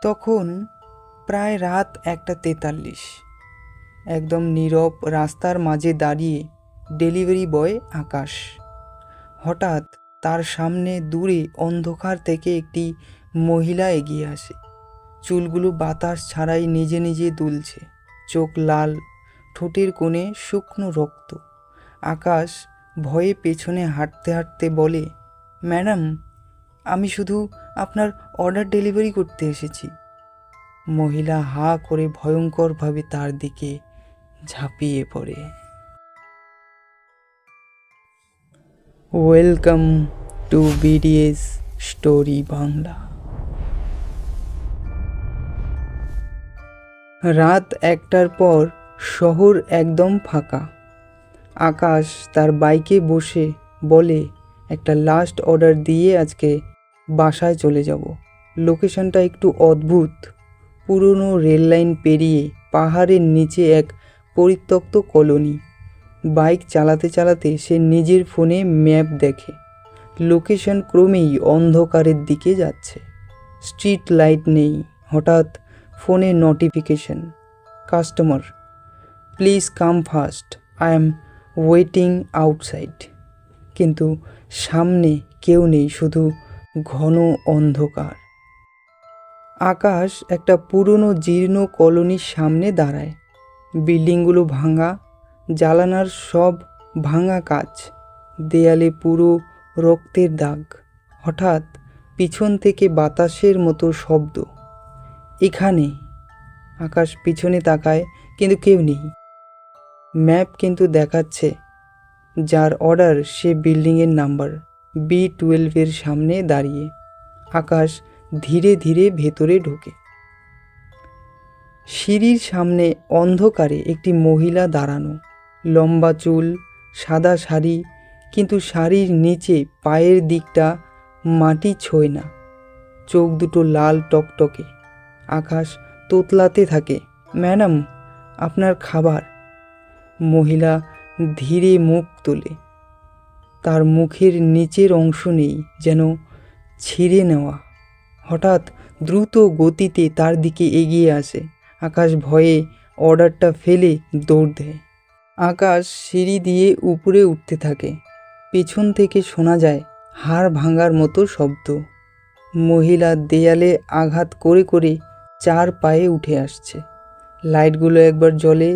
তখন প্রায় রাত 1:43। একদম নীরব রাস্তার মাঝে দাঁড়িয়ে ডেলিভারি বয় আকাশ। হঠাৎ তার সামনে দূরে অন্ধকার থেকে একটি মহিলা এগিয়ে আসে। চুলগুলো বাতাস ছাড়াই নিজে নিজে দুলছে, চোখ লাল, ঠোঁটের কোণে শুকনো রক্ত। আকাশ ভয়ে পেছনে হাঁটতে হাঁটতে বলে, ম্যাডাম, আমি শুধু আপনার অর্ডার ডেলিভারি করতে এসেছি। মহিলা হাঁ করে ভয়ঙ্করভাবে তার দিকে ঝাঁপিয়ে পড়ে। Welcome to BDS story Bangla. রাত 1টার পর শহর একদম ফাঁকা। আকাশ তার বাইকে বসে বলে, একটা লাস্ট অর্ডার দিয়ে আজকে বাসায় চলে যাব। লোকেশনটা একটু অদ্ভুত, পুরনো রেল লাইন পেরিয়ে পাহাড়ের নিচে এক পরিত্যক্ত কলোনি। বাইক চালাতে চালাতে সে নিজের ফোনে ম্যাপ দেখে। লোকেশন ক্রমেই অন্ধকারের দিকে যাচ্ছে, স্ট্রিট লাইট নেই। হঠাৎ ফোনে notification, customer, please come fast, I am waiting outside. কিন্তু সামনে কেউ নেই, শুধু ঘন অন্ধকার। আকাশ একটা পুরনো জীর্ণ কলোনির সামনে দাঁড়ায়। বিল্ডিংগুলো ভাঙা, জানালার সব ভাঙা কাচ, দেয়ালে পুরো রক্তের দাগ। হঠাৎ পিছন থেকে বাতাসের মতো শব্দ, এখানে। আকাশ পিছনে তাকায়, কিন্তু কেউ নেই। ম্যাপ কিন্তু দেখাচ্ছে যার অর্ডার সে বিল্ডিংয়ের নাম্বার B12 সামনে দাঁড়িয়ে। আকাশ ধীরে ধীরে ভেতরে ঢোকে। সিঁড়ির সামনে অন্ধকারে একটি মহিলা দাঁড়ানো, লম্বা চুল, সাদা শাড়ি, কিন্তু শাড়ির নিচে পায়ের দিকটা মাটি ছোঁয় না। চোখ দুটো লাল টকটকে। আকাশ তোতলাতে থাকে, ম্যাডাম, আপনার খাবার। মহিলা ধীরে মুখ তোলে। তার মুখের নিচের অংশ নেই, যেন ছিঁড়ে নেওয়া। হঠাৎ দ্রুত গতিতে তার দিকে এগিয়ে আসে। আকাশ ভয়ে অর্ডারটা ফেলে দৌড় দেয়। আকাশ সিঁড়ি দিয়ে উপরে উঠতে থাকে। পেছন থেকে শোনা যায় হাড় ভাঙার মতো শব্দ। মহিলা দেয়ালে আঘাত করে করে 4 পায়ে উঠে আসছে। লাইটগুলো একবার জ্বলে,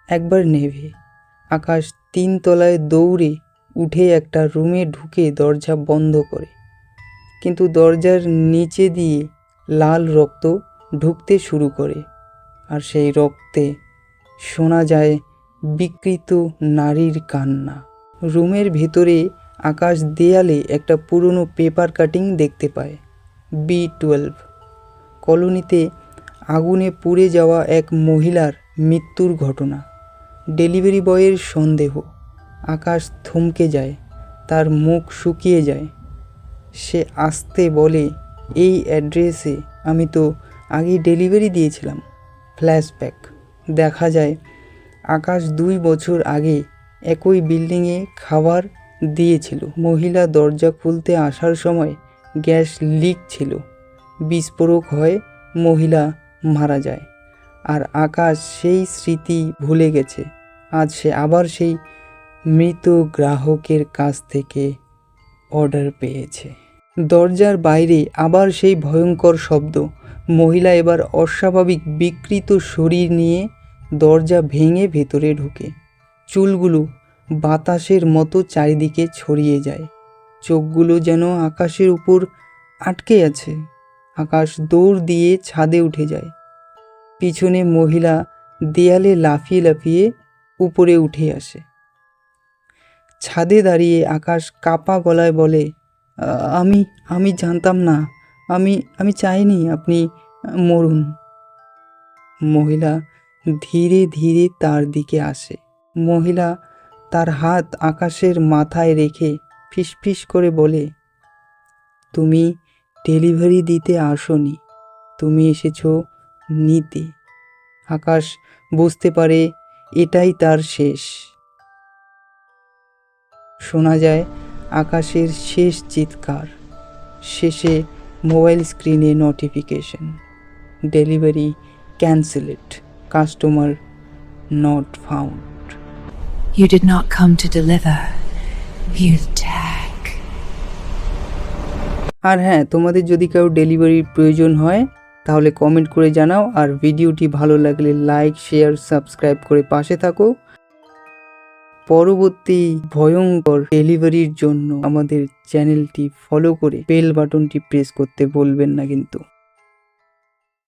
একবার নেভে। আকাশ 3 তলায় দৌড়ে উঠে একটা রুমে ঢুকে দরজা বন্ধ করে। কিন্তু দরজার নিচে দিয়ে লাল রক্ত ঢুকতে শুরু করে, আর সেই রক্তে শোনা যায় বিকৃত নারীর কান্না। রুমের ভেতরে আকাশ দেয়ালে একটা পুরনো পেপার কাটিং দেখতে পায়। B12 কলোনিতে আগুনে পুড়ে যাওয়া এক মহিলার মৃত্যুর ঘটনা। ডেলিভারি বয়ের সন্দেহ। আকাশ থমকে যায়, তার মুখ শুকিয়ে যায়। সে আস্তে বলে, এই অ্যাড্রেসে আমি তো আগেই ডেলিভারি দিয়েছিলাম। ফ্ল্যাশব্যাক দেখা যায় আকাশ 2 বছর আগে একই বিল্ডিংয়ে খাবার দিয়েছিল। মহিলা দরজা খুলতে আসার সময় গ্যাস লিক ছিল, বিস্ফোরক হয়, মহিলা মারা যায়। আর আকাশ সেই স্মৃতি ভুলে গেছে। আজ সে আবার সেই মৃত গ্রাহকের কাছ থেকে অর্ডার পেয়েছে। দরজার বাইরে আবার সেই ভয়ঙ্কর শব্দ। মহিলা এবার অস্বাভাবিক বিকৃত শরীর নিয়ে দরজা ভেঙে ভেতরে ঢোকে। চুলগুলো বাতাসের মতো চারিদিকে ছড়িয়ে যায়। চোখগুলো যেন আকাশের উপর আটকে আছে। আকাশ দৌড় দিয়ে ছাদে উঠে যায়। পিছনে মহিলা দেয়ালে লাফিয়ে লাফিয়ে উপরে উঠে আসে। ছাদে দাঁড়িয়ে আকাশ কাপা গলায় বলে, আমি আমি জানতাম না, আমি চাইনি আপনি মরুন। মহিলা ধীরে ধীরে তার দিকে আসে। মহিলা তার হাত আকাশের মাথায় রেখে ফিসফিস করে বলে, তুমি ডেলিভারি দিতে আসোনি, তুমি এসেছো নিতে। আকাশ বুঝতে পারে এটাই তার শেষ। শোনা যায় আকাশের শেষ চিৎকার। শেষে মোবাইল স্ক্রিনে notification, delivery cancelled, customer not found. You did not come to deliver. You attack. আর হ্যাঁ, তোমাদের যদি কারো ডেলিভারির প্রয়োজন হয় তাহলে কমেন্ট করে জানাও, আর ভিডিওটি ভালো লাগলে লাইক, শেয়ার, সাবস্ক্রাইব করে পাশে থাকো। পরবর্তী ভয়ঙ্কর ডেলিভারির জন্য আমাদের চ্যানেলটি ফলো করে বেল বাটনটি প্রেস করতে বলবেন না কিন্তু।